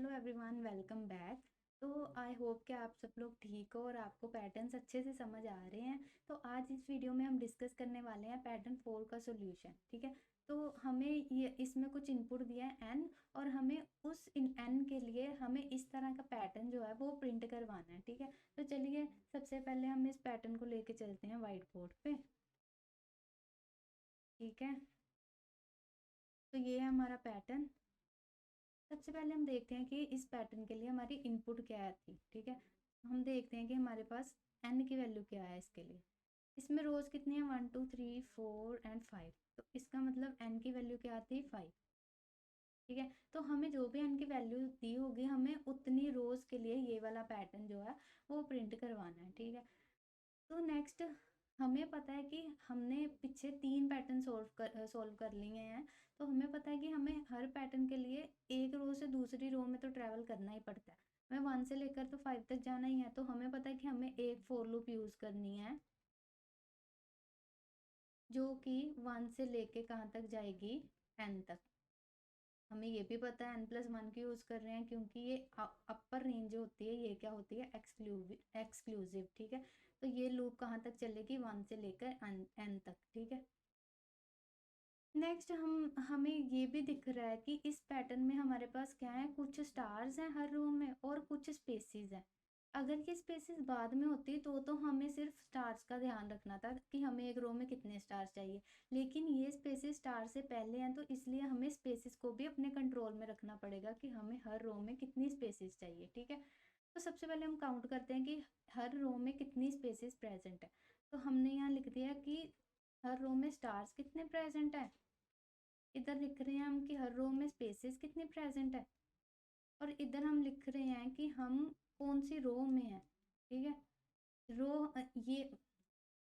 Hello everyone, welcome back. तो I hope कि आप सब लोग ठीक हो और आपको पैटर्न्स अच्छे से समझ आ रहे हैं। तो आज इस वीडियो में हम डिस्कस करने वाले हैं पैटर्न 4 का सॉल्यूशन। ठीक है, तो हमें ये इसमें कुछ इनपुट दिया है एन, और हमें उस एन के लिए हमें इस तरह का पैटर्न जो है वो प्रिंट करवाना है। ठीक है, तो चलिए सबसे पहले हम इस पैटर्न को लेके चलते हैं वाइट बोर्ड पे। ठीक है, तो ये है हमारा पैटर्न। सबसे पहले हम देखते हैं कि इस पैटर्न के लिए हमारी इनपुट क्या थी। ठीक है, हम देखते हैं कि हमारे पास एन की वैल्यू क्या है इसके लिए। इसमें रोज कितनी है, 1 2 3 4 एंड 5। तो इसका मतलब एन की वैल्यू क्या आती है, 5। ठीक है, तो हमें जो भी एन की वैल्यू दी होगी हमें उतनी रोज के लिए ये वाला पैटर्न जो है वो प्रिंट करवाना है। ठीक है, तो नेक्स्ट हमें पता है कि हमने पीछे 3 पैटर्न सॉल्व कर लिए हैं। तो हमें पता है कि हमें हर पैटर्न के लिए एक रो से दूसरी रो में तो ट्रैवल करना ही पड़ता है। हमें 1 से लेकर तो 5 तक जाना ही है, तो हमें पता है कि हमें एक फॉर लूप यूज़ करनी है जो कि 1 से लेके कहाँ तक जाएगी, एन तक। हमें ये भी पता है n+1 की यूज़ कर रहे हैं क्योंकि ये अपर रेंज जो होती है ये क्या होती है, एक्सक्लूसिव। ठीक है, तो ये लूप कहाँ तक चलेगी, 1 से लेकर n तक। ठीक है, नेक्स्ट हमें ये भी दिख रहा है कि इस पैटर्न में हमारे पास क्या है, कुछ स्टार्स हैं हर रो में और कुछ स्पेसेस हैं। अगर ये स्पेसेस बाद में होती तो हमें सिर्फ स्टार्स का ध्यान रखना था कि हमें एक रो में कितने स्टार्स चाहिए, लेकिन ये स्पेसेस स्टार से पहले हैं तो इसलिए हमें स्पेसेस को भी अपने कंट्रोल में रखना पड़ेगा कि हमें हर रो में कितनी स्पेसेस चाहिए। ठीक है, तो सबसे पहले हम काउंट करते हैं कि हर रो में कितनी स्पेसेस प्रेजेंट है। तो हमने यहाँ लिख दिया कि हर रो में स्टार्स कितने प्रेजेंट है। इधर लिख रहे हैं हम कि हर रो में स्पेसेस कितनी प्रेजेंट है, और इधर हम लिख रहे हैं कि हम कौन सी रो में है। ठीक है, ये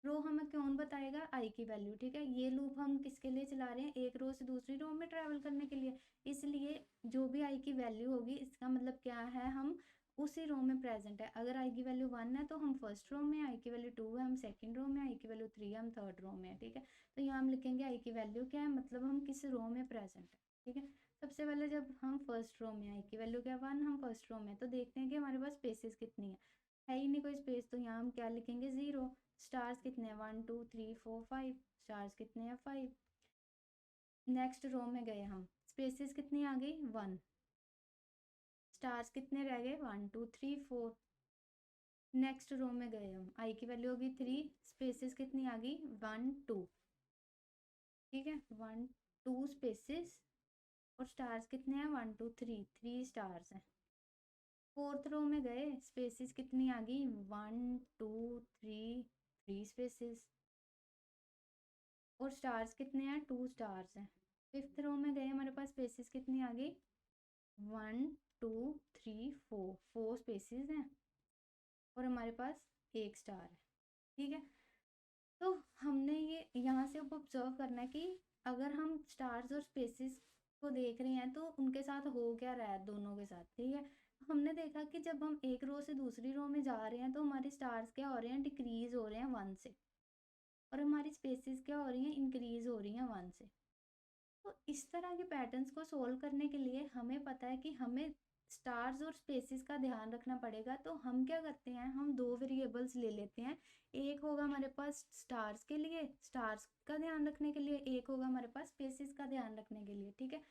रो हमें कौन बताएगा, आई की वैल्यू। ठीक है, ये लूप हम किसके लिए चला रहे हैं, एक रो से दूसरी रो में ट्रैवल करने के लिए। इसलिए जो भी आई की वैल्यू होगी इसका मतलब क्या है, हम उसी रो में प्रेजेंट है। अगर आई की वैल्यू 1 है तो हम फर्स्ट रो में, आई की वैल्यू 2 है हम सेकंड रो में, आई की वैल्यू 3 है हम थर्ड रो में है। ठीक है, तो यहाँ हम लिखेंगे आई की वैल्यू क्या है, मतलब हम किस रो में प्रेजेंट है। ठीक है, सबसे पहले जब हम फर्स्ट रो में, आई की वैल्यू क्या है 1, हम फर्स्ट रो में, तो देखते हैं कि हमारे पास स्पेसेस कितनी है ही नहीं कोई स्पेस, तो यहाँ हम क्या लिखेंगे, 0। स्टार्स कितने हैं, 1 2 3 4 5। स्टार्स कितने हैं, 5। नेक्स्ट रो में गए हम, स्पेसेस कितनी आ गई, 1। स्टार्स कितने रह गए, 1 2 3 4। नेक्स्ट रो में गए हम, आई की वैल्यू होगी 3, स्पेसेस कितनी आ गई, 1 2। ठीक है, 1 2 स्पेसेस, और स्टार्स कितने हैं, 1 2 3 3 स्टार्स हैं। फोर्थ रो में गए, स्पेसेस कितनी आ गई, 1 2 3 3 स्पेसेस, और स्टार्स कितने हैं, 2 स्टार्स हैं। फिफ्थ रो में गए, हमारे पास स्पेसेस कितनी आ गई, 1 2 3 4, 4 स्पेसेस हैं, और हमारे पास एक स्टार है। ठीक है, तो हमने ये यहाँ से अब ऑब्जर्व करना है कि अगर हम स्टार्स और स्पेसेस को देख रहे हैं तो उनके साथ हो क्या रहा है, दोनों के साथ। ठीक है, हमने देखा कि जब हम एक रो से दूसरी रो में जा रहे हैं तो हमारे स्टार्स क्या हो रहे हैं, डिक्रीज हो रहे हैं 1 से, और हमारी स्पेसेस क्या हो रही हैं, इंक्रीज हो रही हैं 1 से। तो इस तरह के पैटर्न्स को सोल्व करने के लिए हमें पता है कि हमें स्टार्स और स्पेसेस का ध्यान रखना पड़ेगा। तो हम क्या करते हैं, हम दो वेरिएबल्स ले लेते हैं। एक होगा हमारे पास स्टार्स के लिए, स्टार्स का ध्यान रखने के लिए, एक होगा हमारे पास स्पेसेस का ध्यान रखने के लिए। ठीक है,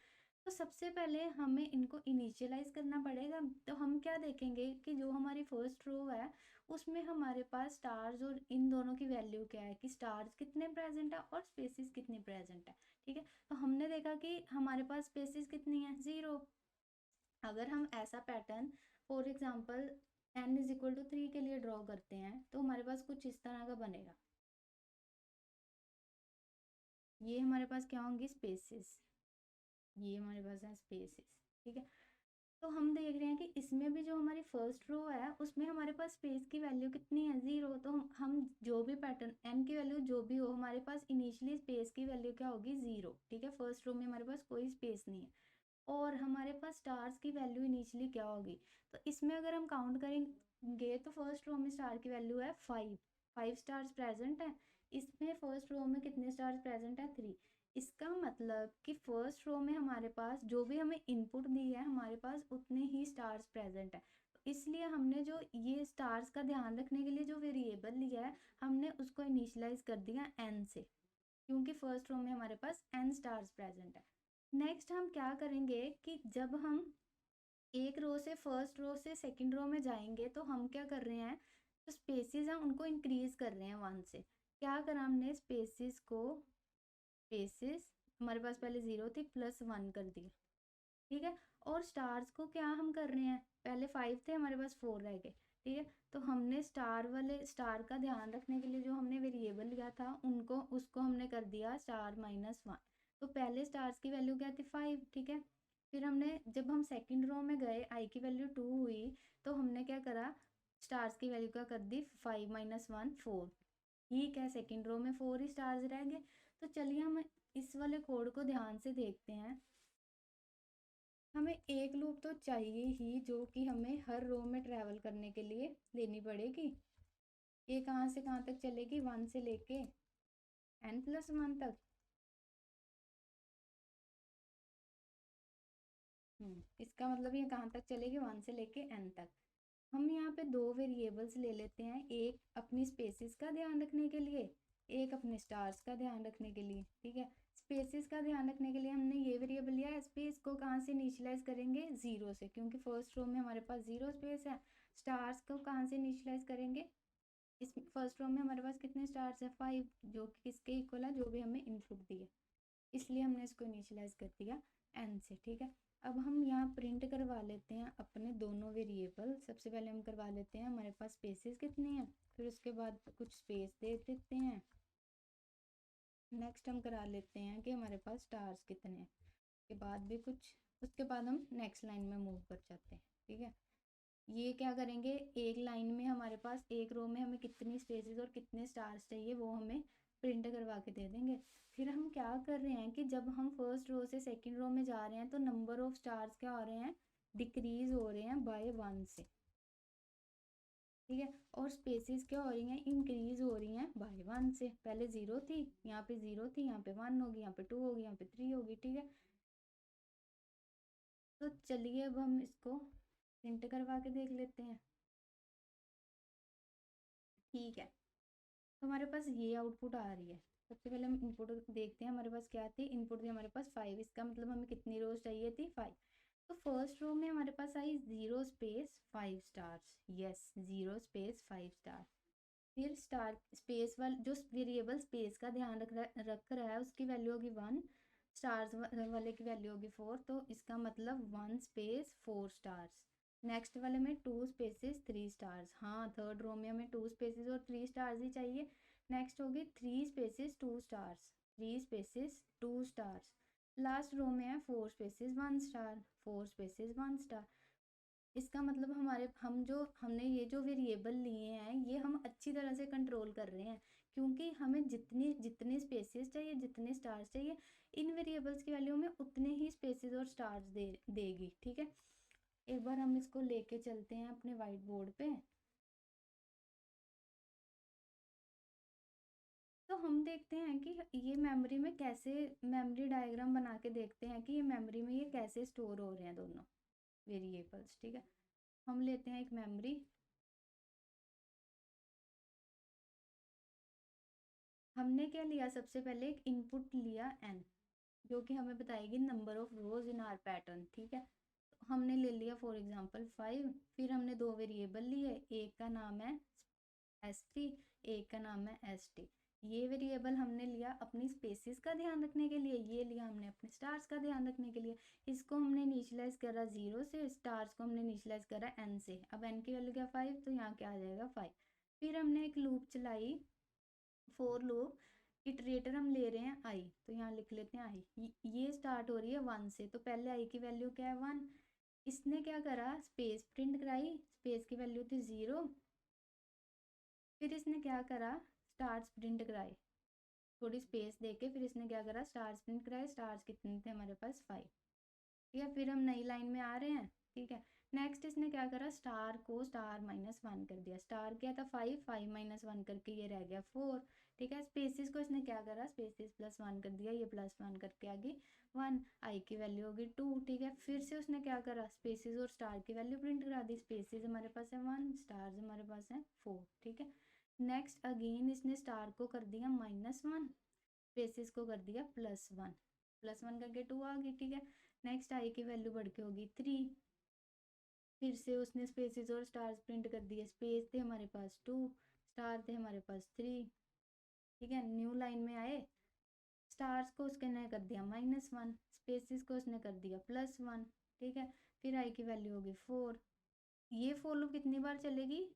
तो सबसे पहले हमें इनको इनिशियलाइज करना पड़ेगा। तो हम क्या देखेंगे कि जो हमारी फर्स्ट रो है उसमें हमारे पास स्टार्स और इन दोनों की वैल्यू क्या है, कि स्टार्स कितने प्रेजेंट है और स्पेसिस कितनी प्रेजेंट है। ठीक है, तो हमने देखा कि हमारे पास स्पेसिस कितनी है, 0। अगर हम ऐसा पैटर्न फॉर एग्जांपल n = 3 के लिए ड्रॉ करते हैं तो हमारे पास कुछ इस तरह का बनेगा। ये हमारे पास क्या होंगी, स्पेसिस। ये हमारे पास है स्पेसिस। ठीक है, तो हम देख रहे हैं कि इसमें भी जो हमारी फर्स्ट रो है उसमें हमारे पास स्पेस की वैल्यू कितनी है, 0। तो हम जो भी पैटर्न n की वैल्यू जो भी हो, हमारे पास इनिशियली स्पेस की वैल्यू क्या होगी, 0। ठीक है, फर्स्ट रो में हमारे पास कोई स्पेस नहीं है, और हमारे पास स्टार्स की वैल्यू इनिशियली क्या होगी। तो इसमें अगर हम काउंट करेंगे तो फर्स्ट रो में स्टार की वैल्यू है 5, 5 स्टार्स प्रेजेंट है। इसमें फर्स्ट रो में कितने स्टार्स प्रेजेंट है, 3। इसका मतलब कि फर्स्ट रो में हमारे पास जो भी हमें इनपुट दी है हमारे पास उतने ही स्टार्स प्रेजेंट है, तो इसलिए हमने जो ये स्टार्स का ध्यान रखने के लिए जो वेरिएबल लिया है हमने उसको इनिशियलाइज कर दिया n से, क्योंकि फर्स्ट रो में हमारे पास n स्टार्स प्रेजेंट है। नेक्स्ट हम क्या करेंगे कि जब हम एक रो से फर्स्ट रो से सेकंड रो में जाएंगे तो हम क्या कर रहे हैं, तो स्पेसिस हैं उनको इंक्रीज कर रहे हैं 1 से। क्या करा हमने, स्पेसिस को, स्पेसिस हमारे पास पहले 0 थी +1 कर दिया, ठीक है। और स्टार्स को क्या हम कर रहे हैं, पहले 5 थे हमारे पास 4 रह गए, ठीक है। तो हमने स्टार वाले स्टार का ध्यान रखने के लिए जो हमने वेरिएबल लिया था उनको उसको हमने कर दिया स्टार-1। तो पहले स्टार्स की वैल्यू क्या थी 5, ठीक है। फिर हमने जब हम सेकंड रो में गए आई की वैल्यू 2 हुई तो हमने क्या करा, स्टार्स की वैल्यू क्या कर दी 5 - 1 4, ठीक है। सेकंड रो में 4 ही स्टार्स रह गए। तो चलिए हम इस वाले कोड को ध्यान से देखते हैं। हमें एक लूप तो चाहिए ही जो कि हमें हर रो में ट्रैवल करने के लिए लेनी पड़ेगी। ये कहाँ से कहाँ तक चलेगी, 1 से लेके n+1 तक। इसका मतलब ये कहाँ तक चलेगी, 1 से लेके n तक। हम यहाँ पे दो वेरिएबल्स ले लेते हैं, एक अपनी स्पेसिस का ध्यान रखने के लिए, एक अपने स्टार्स का ध्यान रखने के लिए, ठीक है। स्पेसिस का ध्यान रखने के लिए हमने ये वेरिएबल लिया है, स्पेस को कहाँ से इनिशियलाइज करेंगे 0 से, क्योंकि फर्स्ट रो में हमारे पास 0 स्पेस है। स्टार्स को कहाँ से इनिशियलाइज करेंगे, इस फर्स्ट रो में हमारे पास कितने स्टार्स है 5, जो कि किसके इक्वल है, जो भी हमें इनपुट दिए, इसलिए हमने इसको इनिशियलाइज कर दिया n से, ठीक है। अब हम यहाँ प्रिंट करवा लेते हैं अपने दोनों वेरिएबल। सबसे पहले हम करवा लेते हैं हमारे पास स्पेसेस कितनी है, फिर उसके बाद कुछ स्पेस दे देते हैं। नेक्स्ट हम करा लेते हैं कि हमारे पास स्टार्स कितने हैं, उसके बाद भी कुछ, उसके बाद हम नेक्स्ट लाइन में मूव कर जाते हैं, ठीक है। ये क्या करेंगे, एक लाइन में हमारे पास एक रो में हमें कितनी स्पेसेस और कितने स्टार्स चाहिए वो हमें प्रिंट करवा के दे देंगे। फिर हम क्या कर रहे हैं कि जब हम फर्स्ट रो से सेकंड रो में जा रहे हैं तो नंबर ऑफ स्टार्स क्या हो रहे हैं, डिक्रीज हो रहे हैं बाय 1 से, ठीक है। और स्पेसिस क्या हो रही हैं, इंक्रीज हो रही हैं बाय 1 से। पहले 0 थी, यहाँ पे 0 थी, यहाँ पे 1 होगी, यहाँ पे 2 होगी, यहाँ पे 3 होगी, ठीक है। तो चलिए अब हम इसको प्रिंट करवा के देख लेते हैं, ठीक है। तो हमारे पास ये आउटपुट आ रही है। सबसे पहले हम इनपुट देखते हैं, हमारे पास क्या थी, इनपुट थी हमारे पास 5, इसका मतलब हमें कितनी रोज चाहिए थी 5। तो फर्स्ट रो में हमारे पास आई 0 space 5 stars, yes 0 space 5 star. फिर स्टार स्पेस वाले जो वेरिएबल स्पेस का ध्यान रख रहा है उसकी वैल्यू होगी 1, स्टार्स वाले की वैल्यू होगी 4, तो इसका मतलब 1 स्पेस 4 स्टार्स। नेक्स्ट वाले में 2 स्पेसिस 3 स्टार्स, हाँ थर्ड रो में हमें 2 स्पेसिस और 3 स्टार्स ही चाहिए। नेक्स्ट होगी 3 spaces 2 stars, 3 spaces 2 stars. Last row में है 4 स्पेसिस 1 स्टार, 4 स्पेसिस 1 स्टार। इसका मतलब हमारे हम जो हमने ये जो वेरिएबल लिए हैं ये हम अच्छी तरह से कंट्रोल कर रहे हैं, क्योंकि हमें जितनी जितने स्पेसेस चाहिए, जितने स्टार्स चाहिए, इन वेरिएबल्स की वैल्यू में उतने ही स्पेसेस और स्टार्स देगी, ठीक है। एक बार हम इसको लेके चलते हैं अपने वाइट बोर्ड पे। तो हम देखते हैं कि ये मेमोरी में कैसे, मेमोरी डायग्राम बना के देखते हैं कि ये मेमोरी में ये कैसे स्टोर हो रहे हैं दोनों वेरिएबल्स, ठीक है। हम लेते हैं एक मेमोरी, हमने क्या लिया, सबसे पहले एक इनपुट लिया n, जो कि हमें बताएगी number of rose in are pattern, ठीक है। तो हमने ले लिया फॉर एग्जांपल 5। फिर हमने दो वेरिएबल लिए, एक का नाम है st, एक का नाम है st। ये वेरिएबल हमने लिया अपनी स्पेसिस का ध्यान रखने के लिए, ये लिया हमने अपने स्टार्स का ध्यान रखने के लिए। इसको हमने इनिशियलाइज करा 0 से, स्टार्स को हमने इनिशियलाइज करा n से। अब n की वैल्यू क्या 5, तो यहाँ क्या आ जाएगा 5। फिर हमने एक लूप चलाई, फोर लूप, इटरेटर हम ले रहे हैं आई, तो यहाँ लिख लेते हैं आई। ये स्टार्ट हो रही है 1 से, तो पहले आई की वैल्यू क्या है 1। इसने क्या करा, स्पेस प्रिंट कराई, स्पेस की वैल्यू थी 0। फिर इसने क्या करा, स्टार्स प्रिंट कराए, थोड़ी स्पेस देके फिर इसने क्या करा, स्टार्स प्रिंट कराए। स्टार्स कितने थे हमारे पास 5, ठीक है। फिर हम नई लाइन में आ रहे हैं, ठीक है। नेक्स्ट इसने क्या करा, स्टार को स्टार -1 कर दिया। स्टार क्या था 5, 5 - 1 करके ये रह गया 4। ठीक है। स्पेसिस को इसने क्या करा, स्पेसिस +1 कर दिया, ये +1 करके आगे 1, आई की वैल्यू होगी 2, ठीक है। फिर से उसने क्या करा, स्पेसिस और स्टार की वैल्यू प्रिंट करा दी। स्पेसिस हमारे पास है 1, स्टार्स हमारे पास है 4, ठीक है। नेक्स्ट अगेन इसने स्टार को कर दिया -1, स्पेसिस को कर दिया +1, +1 करके 2 आ गई, ठीक है। नेक्स्ट आई की वैल्यू बढ़ के होगी 3, फिर से उसने स्पेसिस और स्टार्स प्रिंट कर दिए। स्पेस थे हमारे पास 2, स्टार थे हमारे पास 3, ठीक है। न्यू लाइन में आए, स्टार्स को उसने कर दिया -1, स्पेसिस को उसने कर दिया +1, ठीक है। फिर आई की वैल्यू होगी 4। ये फॉर लूप कितनी बार चलेगी,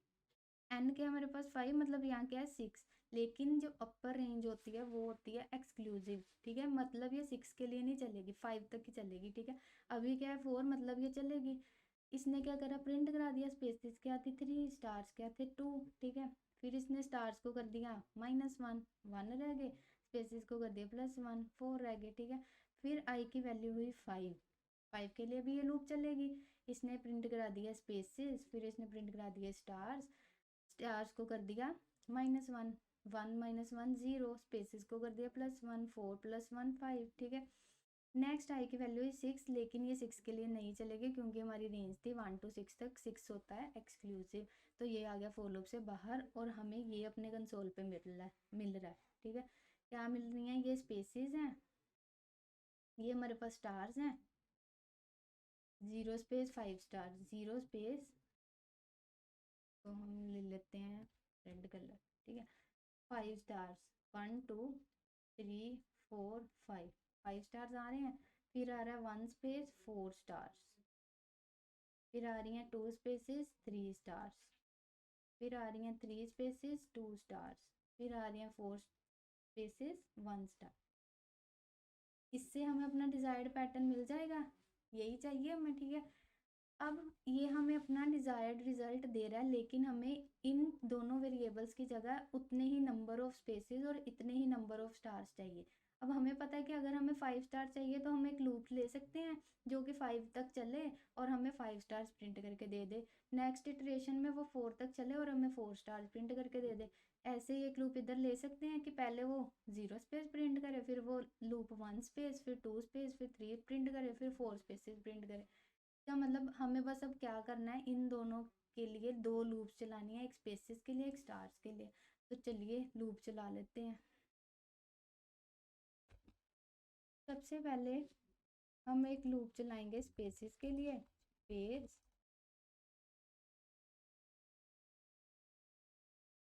एन के हमारे पास 5, मतलब यहाँ क्या है 6, लेकिन जो अपर रेंज होती है वो होती है एक्सक्लूसिव, ठीक है। मतलब ये 6 के लिए नहीं चलेगी, 5 तक ही चलेगी, ठीक है। अभी क्या है 4, मतलब ये चलेगी। इसने क्या करा, प्रिंट करा दिया। स्पेसिस क्या थी 3, स्टार्स क्या थे 2, ठीक है। फिर इसने स्टार्स को कर दिया -1, 1 रह गए, स्पेसिस को कर दिया +1, 4 रह गए, ठीक है। फिर आई की वैल्यू हुई 5, 5 के लिए भी ये लूप चलेगी। इसने प्रिंट करा दिया स्पेसिस, फिर इसने प्रिंट करा दिया स्टार्स, स्टार्स को कर दिया -1, 1 -1 0, स्पेसिस को कर दिया +1, 4 +1 5, ठीक है। नेक्स्ट आई की वैल्यू है 6, लेकिन ये 6 के लिए नहीं चलेगी क्योंकि हमारी रेंज थी 1 to 6 तक, 6 होता है एक्सक्लूसिव। तो ये आ गया फॉर लूप से बाहर और हमें ये अपने कंसोल पे मिल रहा है, ठीक है। क्या मिल रही है, ये स्पेसिस हैं, ये हमारे पास स्टार्स हैं, 0 स्पेस 5 स्टार, 0 स्पेस, तो हम ले लेते हैं रेड कलर, ठीक है। 5 स्टार्स, 1 2 3 4 5, 5 स्टार्स आ रहे हैं। फिर आ रहा है 1 स्पेस 4 स्टार्स, फिर आ रही हैं 2 स्पेसिस 3 स्टार्स, फिर आ रही हैं 3 स्पेसिस 2 स्टार्स, फिर आ रही हैं 4 स्पेसिस 1 स्टार। इससे हमें अपना डिजायर्ड पैटर्न मिल जाएगा, यही चाहिए हमें, ठीक है। अब ये हमें अपना डिजायर्ड रिजल्ट दे रहा है, लेकिन हमें इन दोनों वेरिएबल्स की जगह उतने ही नंबर ऑफ स्पेसेस और इतने ही नंबर ऑफ स्टार्स चाहिए। अब हमें पता है कि अगर हमें 5 स्टार चाहिए तो हम एक लूप ले सकते हैं जो कि 5 तक चले और हमें 5 स्टार्स प्रिंट करके दे दे। नेक्स्ट इटरेशन में वो 4 तक चले और हमें 4 स्टार्स प्रिंट करके दे दे। ऐसे ही एक लूप इधर ले सकते हैं कि पहले वो 0 स्पेस प्रिंट करे, फिर वो लूप 1 स्पेस, फिर 2 स्पेस, फिर 3 प्रिंट करे, फिर 4 स्पेसिस प्रिंट करे। क्या मतलब हमें बस अब क्या करना है, इन दोनों के लिए 2 लूप्स चलानी है, एक स्पेसिस के लिए एक स्टार्स के लिए। तो चलिए लूप चला लेते हैं। सबसे पहले हम एक लूप चलाएंगे स्पेसिस के लिए, स्पेस,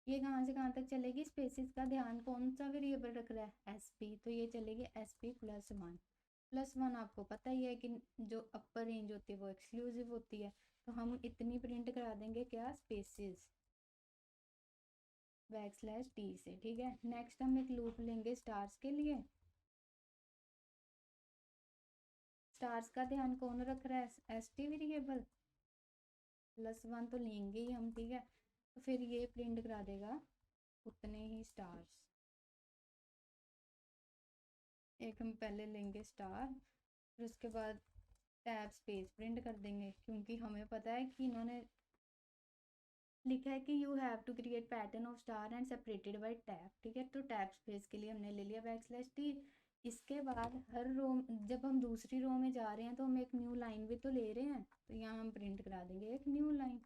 ये कहाँ से कहाँ तक चलेगी, स्पेसिस का ध्यान कौन सा वेरिएबल रख रहा है, SP, तो ये चलेगी SP +1, +1 आपको पता ही है कि जो अपर रेंज होती है वो एक्सक्लूसिव होती है, तो हम इतनी प्रिंट करा देंगे क्या, स्पेसिस \t से, ठीक है। नेक्स्ट हम एक लूप लेंगे स्टार्स के लिए। स्टार्स का ध्यान कौन रख रहा है, ST वेरिएबल, +1 तो लेंगे ही हम, ठीक है। तो फिर ये प्रिंट करा देगा उतने ही स्टार्स। एक हम पहले लेंगे स्टार, फिर उसके बाद टैब स्पेस प्रिंट कर देंगे, क्योंकि हमें पता है कि इन्होंने लिखा है कि you have to create pattern of star and separated by tab, ठीक है। तो टैब स्पेस के लिए हमने ले लिया \t। इसके बाद हर रो, जब हम दूसरी रो में जा रहे हैं तो हम एक न्यू लाइन भी तो ले रहे हैं, तो यहाँ हम प्रिंट करा देंगे एक न्यू लाइन।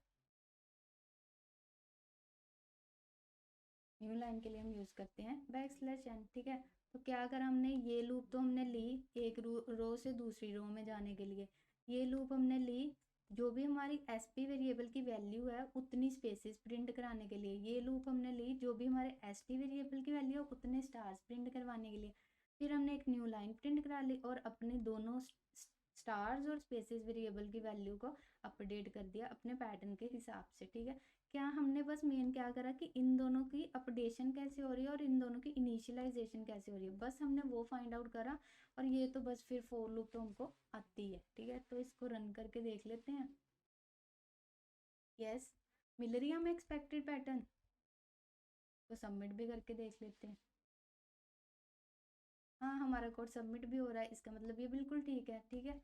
न्यू लाइन के लिए हम यूज़ करते हैं \n, ठीक है। तो क्या करा हमने, ये लूप तो हमने ली एक रो से दूसरी रो में जाने के लिए, ये लूप हमने ली जो भी हमारी SP वेरिएबल की वैल्यू है उतनी स्पेसिस प्रिंट कराने के लिए, ये लूप हमने ली जो भी हमारे ST वेरिएबल की वैल्यू है उतने स्टार्स प्रिंट करवाने के लिए। फिर हमने एक न्यू लाइन प्रिंट करा ली और अपने दोनों स्टार्स और स्पेसिस वेरिएबल की वैल्यू को अपडेट कर दिया अपने पैटर्न के हिसाब से, ठीक है। क्या हमने बस मेन क्या करा कि इन दोनों की अपडेशन कैसे हो रही है और इन दोनों की इनिशियलाइजेशन कैसे हो रही है, बस हमने वो फाइंड आउट करा। और ये तो बस फिर फॉर लूप तो हमको आती है, ठीक है। तो इसको रन करके देख लेते हैं। यस, मिल रही है हमें एक्सपेक्टेड पैटर्न, तो सबमिट भी करके देख लेते हैं। हाँ, हमारा कोड सबमिट भी हो रहा है, इसका मतलब ये बिल्कुल ठीक है, ठीक है।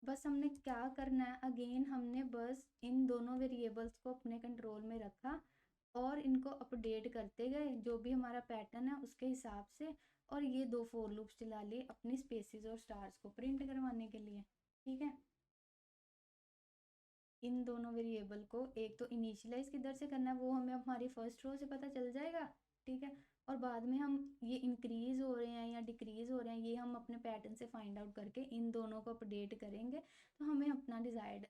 बस हमने क्या करना है, अगेन हमने बस इन दोनों वेरिएबल्स को अपने कंट्रोल में रखा और इनको अपडेट करते गए जो भी हमारा पैटर्न है उसके हिसाब से। और ये 2 फोर लूप्स चला लिए अपनी स्पेसिस और स्टार्स को प्रिंट करवाने के लिए। ठीक है, इन दोनों वेरिएबल को एक तो इनिशियलाइज किधर से करना है वो हमें हमारी फर्स्ट रो से पता चल जाएगा। ठीक है, और बाद में हम ये इंक्रीज हो रहे हैं या डिक्रीज हो रहे हैं ये हम अपने पैटर्न से फाइंड आउट करके इन दोनों को अपडेट करेंगे तो हमें अपना डिजायर्ड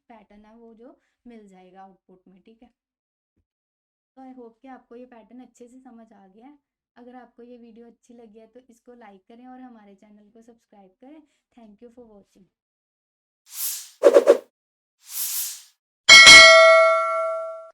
पैटर्न है वो जो मिल जाएगा आउटपुट में। ठीक है, तो आई होप कि आपको ये पैटर्न अच्छे से समझ आ गया है। अगर आपको ये वीडियो अच्छी लगी है तो इसको लाइक करें और हमारे चैनल को सब्सक्राइब करें। Thank you for watching.